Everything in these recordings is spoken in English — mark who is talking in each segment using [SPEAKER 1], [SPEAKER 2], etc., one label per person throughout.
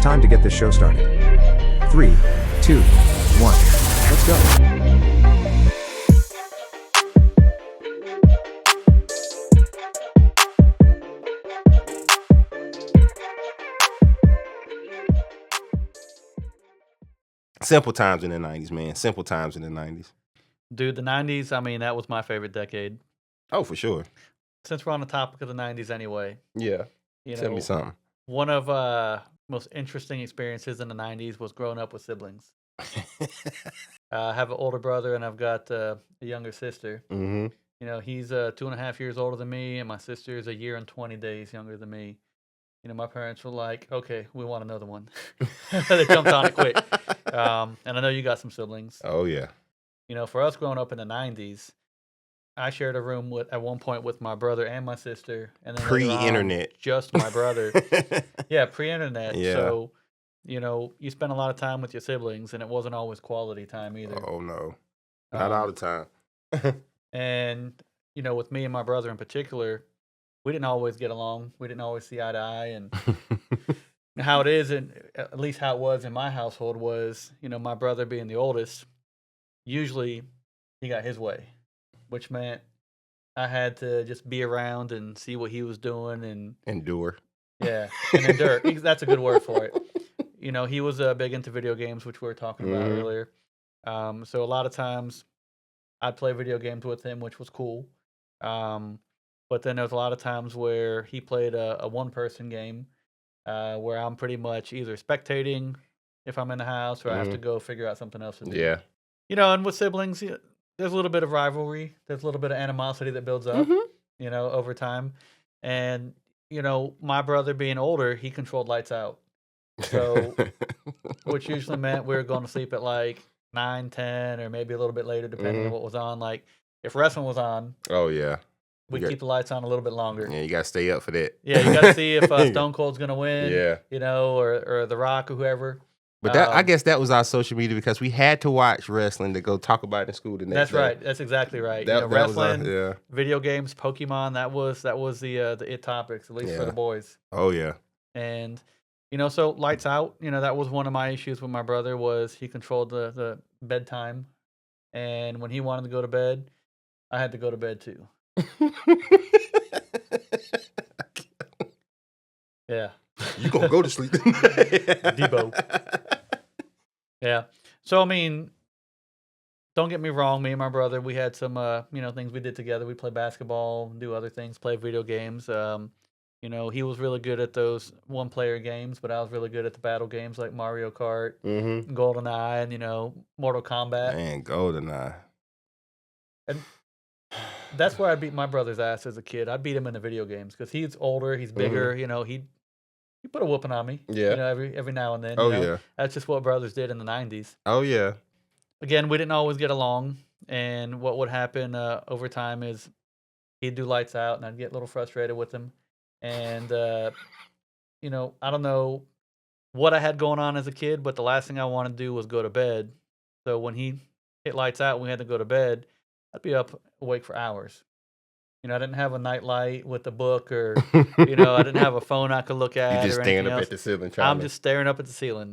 [SPEAKER 1] time to get this show started. 3, 2, 1. Let's go.
[SPEAKER 2] Simple times in the 90s, man. Simple times in the 90s.
[SPEAKER 3] Dude, the 90s, I mean, that was my favorite decade.
[SPEAKER 2] Oh, for sure.
[SPEAKER 3] Since we're on the topic of the 90s anyway,
[SPEAKER 2] Yeah.
[SPEAKER 3] you
[SPEAKER 2] Tell me
[SPEAKER 3] know,
[SPEAKER 2] something.
[SPEAKER 3] one of most interesting experiences in the 90s was growing up with siblings. I have an older brother and I've got a younger sister.
[SPEAKER 2] Mm-hmm.
[SPEAKER 3] You know, he's 2.5 years older than me, and my sister is a year and 20 days younger than me. You know, my parents were like, okay, we want another one. They jumped on it quick. And I know you got some siblings.
[SPEAKER 2] Oh, yeah.
[SPEAKER 3] You know, for us growing up in the 90s, I shared a room at one point with my brother and my sister. And then later on,
[SPEAKER 2] Pre-internet.
[SPEAKER 3] just my brother. Yeah, pre-internet.
[SPEAKER 2] Yeah.
[SPEAKER 3] So, you know, you spend a lot of time with your siblings, and it wasn't always quality time either.
[SPEAKER 2] Oh, no. Not all the time.
[SPEAKER 3] And, you know, with me and my brother in particular, we didn't always get along. We didn't always see eye to eye. And how it is, and at least how it was in my household was, you know, my brother being the oldest, usually he got his way, which meant I had to just be around and see what he was doing and
[SPEAKER 2] Endure.
[SPEAKER 3] yeah, and endure. That's a good word for it. You know, he was big into video games, which we were talking about
[SPEAKER 2] Mhm.
[SPEAKER 3] earlier. So a lot of times I'd play video games with him, which was cool. But then there was a lot of times where he played a one-person game where I'm pretty much either spectating if I'm in the house or I have to go figure out something else to do.
[SPEAKER 2] Yeah.
[SPEAKER 3] You know, and with siblings, there's a little bit of rivalry. There's a little bit of animosity that builds up, you know, over time. And, you know, my brother being older, he controlled lights out. So, which usually meant we were going to sleep at like 9, 10, or maybe a little bit later, depending on what was on. Like, if wrestling was on,
[SPEAKER 2] Oh, yeah.
[SPEAKER 3] we'd keep the lights on a little bit longer.
[SPEAKER 2] Yeah, you got to stay up for that.
[SPEAKER 3] Yeah, you got to see if Stone Cold's going to win,
[SPEAKER 2] Yeah.
[SPEAKER 3] you know, or The Rock or whoever.
[SPEAKER 2] But that, I guess that was our social media because we had to watch wrestling to go talk about it in school the next
[SPEAKER 3] That's
[SPEAKER 2] day.
[SPEAKER 3] right. That's exactly right.
[SPEAKER 2] That,
[SPEAKER 3] you know,
[SPEAKER 2] that was
[SPEAKER 3] wrestling,
[SPEAKER 2] yeah.
[SPEAKER 3] video games, Pokemon. That was the it topics, at least for
[SPEAKER 2] Yeah.
[SPEAKER 3] the boys.
[SPEAKER 2] Oh, yeah.
[SPEAKER 3] And you know, so lights out. You know, that was one of my issues with my brother was he controlled the bedtime, and when he wanted to go to bed, I had to go to bed too. Yeah.
[SPEAKER 2] You gonna go to sleep.
[SPEAKER 3] Debo. Yeah. So, I mean, don't get me wrong. Me and my brother, we had some, you know, things we did together. We played basketball, do other things, play video games. You know, he was really good at those one-player games, but I was really good at the battle games like Mario Kart, GoldenEye, and, you know, Mortal Kombat.
[SPEAKER 2] Man, GoldenEye.
[SPEAKER 3] And that's where I beat my brother's ass as a kid. I beat him in the video games because he's older, he's bigger. You know, he put a whooping on me.
[SPEAKER 2] Yeah.
[SPEAKER 3] You know, every now and then.
[SPEAKER 2] Oh,
[SPEAKER 3] you know?
[SPEAKER 2] yeah.
[SPEAKER 3] That's just what brothers did in the 90s.
[SPEAKER 2] Oh, yeah.
[SPEAKER 3] Again, we didn't always get along, and what would happen over time is he'd do lights out, and I'd get a little frustrated with him. And, you know, I don't know what I had going on as a kid, but the last thing I wanted to do was go to bed. So when he hit lights out and we had to go to bed, I'd be up awake for hours. You know, I didn't have a night light with a book or, you know, I didn't have a phone I could look at.
[SPEAKER 2] You just
[SPEAKER 3] or
[SPEAKER 2] staring
[SPEAKER 3] anything
[SPEAKER 2] up
[SPEAKER 3] else.
[SPEAKER 2] at the ceiling.
[SPEAKER 3] I'm just staring up at the ceiling.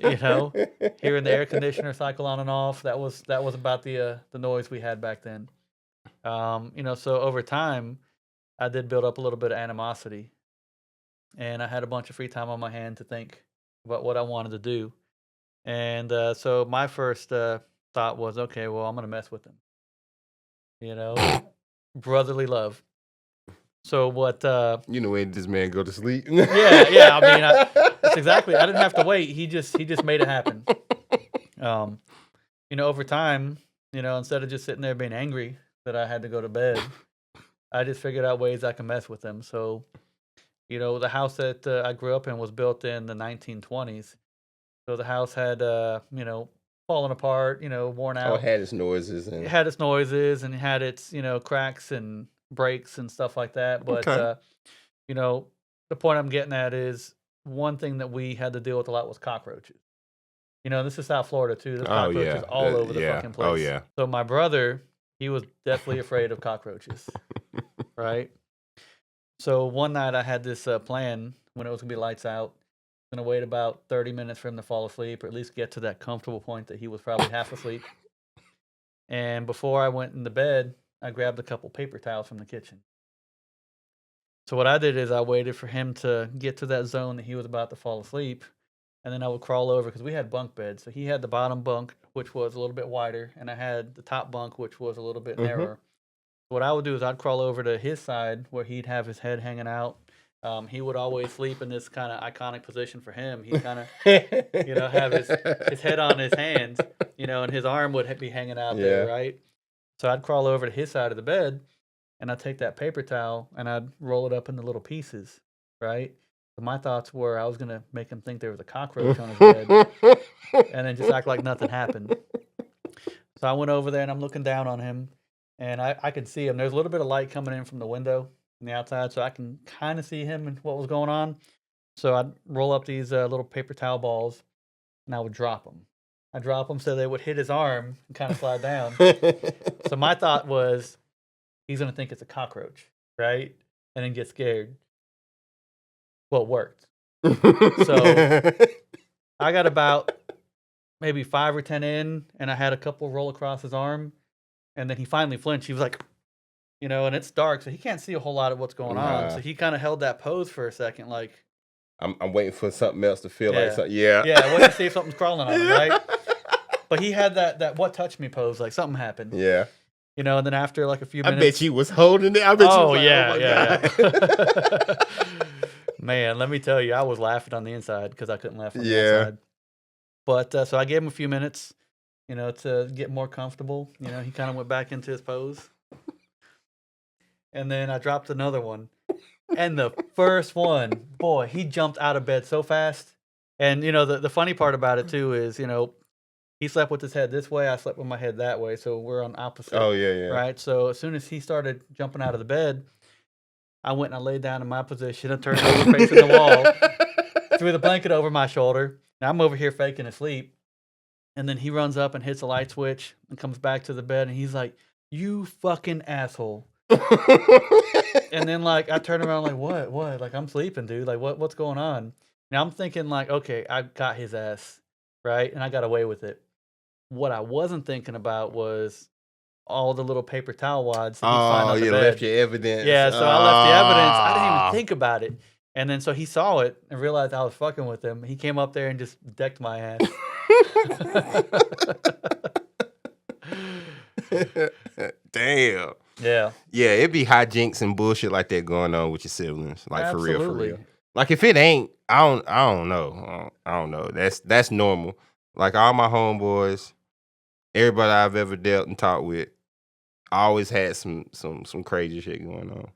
[SPEAKER 3] You know, hearing the air conditioner cycle on and off. That was about the noise we had back then. You know, so over time, I did build up a little bit of animosity, and I had a bunch of free time on my hand to think about what I wanted to do. And so my first thought was, okay, well, I'm gonna mess with him. You know, brotherly love. So what?
[SPEAKER 2] You know when this man go to sleep?
[SPEAKER 3] Yeah. I mean, that's exactly. I didn't have to wait. He just made it happen. You know, over time, you know, instead of just sitting there being angry that I had to go to bed, I just figured out ways I can mess with them. So, you know, the house that I grew up in was built in the 1920s. So the house had, you know, fallen apart, you know, worn out.
[SPEAKER 2] Oh, it had its noises.
[SPEAKER 3] It had its noises and it had its, you know, cracks and breaks and stuff like that. But,
[SPEAKER 2] Okay.
[SPEAKER 3] you know, the point I'm getting at is one thing that we had to deal with a lot was cockroaches. You know, this is South Florida too. There's
[SPEAKER 2] Oh,
[SPEAKER 3] cockroaches
[SPEAKER 2] yeah.
[SPEAKER 3] all over the fucking place.
[SPEAKER 2] Oh, yeah.
[SPEAKER 3] So my brother, he was definitely afraid of cockroaches, right? So one night I had this plan when it was gonna be lights out, Gonna wait about 30 minutes for him to fall asleep, or at least get to that comfortable point that he was probably half asleep. And before I went in the bed, I grabbed a couple paper towels from the kitchen. So what I did is I waited for him to get to that zone that he was about to fall asleep, and then I would crawl over because we had bunk beds. So he had the bottom bunk, which was a little bit wider, and I had the top bunk, which was a little bit narrower. What I would do is I'd crawl over to his side where he'd have his head hanging out. He would always sleep in this kind of iconic position for him. He'd kind of, have his head on his hands, and his arm would be hanging out there, right? So I'd crawl over to his side of the bed, and I'd take that paper towel and I'd roll it up into little pieces, right? So my thoughts were I was going to make him think there was a cockroach on his bed and then just act like nothing happened. So I went over there and I'm looking down on him, and I could see him. There's a little bit of light coming in from the window on the outside, so I can kind of see him and what was going on. So I'd roll up these little paper towel balls, and I would drop them. I drop them so they would hit his arm and kind of slide down. So my thought was, he's going to think it's a cockroach, right? And then get scared. Well, it worked. So I got about maybe 5 or 10 in, and I had a couple roll across his arm, and then he finally flinched. He was like, and it's dark, so he can't see a whole lot of what's going on. So he kind of held that pose for a second, like,
[SPEAKER 2] I'm waiting for something else to feel like something.
[SPEAKER 3] Yeah, waiting to see if something's crawling on him, right? But he had that what touched me pose, like something happened.
[SPEAKER 2] Yeah.
[SPEAKER 3] And then after like a few minutes.
[SPEAKER 2] I bet you was holding it. I bet you was like,
[SPEAKER 3] yeah. Man, let me tell you, I was laughing on the inside because I couldn't laugh on the outside. But so I gave him a few minutes, to get more comfortable. He kind of went back into his pose. And then I dropped another one. And the first one, boy, he jumped out of bed so fast. And, the funny part about it, too, is, he slept with his head this way. I slept with my head that way. So we're on opposite.
[SPEAKER 2] Oh, yeah.
[SPEAKER 3] Right? So as soon as he started jumping out of the bed, I went and I laid down in my position and turned over facing the wall, threw the blanket over my shoulder. Now I'm over here faking asleep. And then he runs up and hits a light switch and comes back to the bed. And he's like, "You fucking asshole." And then I turn around like, what? Like, I'm sleeping, dude. Like, what's going on? Now I'm thinking like, okay, I got his ass, right? And I got away with it. What I wasn't thinking about was all the little paper towel wads that he'd find on the bed.
[SPEAKER 2] Left your evidence.
[SPEAKER 3] Yeah, so I left the evidence. I didn't even think about it. And then so he saw it and realized I was fucking with him. He came up there and just decked my ass.
[SPEAKER 2] Damn.
[SPEAKER 3] Yeah.
[SPEAKER 2] Yeah, it'd be hijinks and bullshit like that going on with your siblings. Like,
[SPEAKER 3] Absolutely.
[SPEAKER 2] for real. Like, if it ain't, I don't know. I don't know. That's normal. Like, all my homeboys, everybody I've ever dealt and talked with, I always had some crazy shit going on.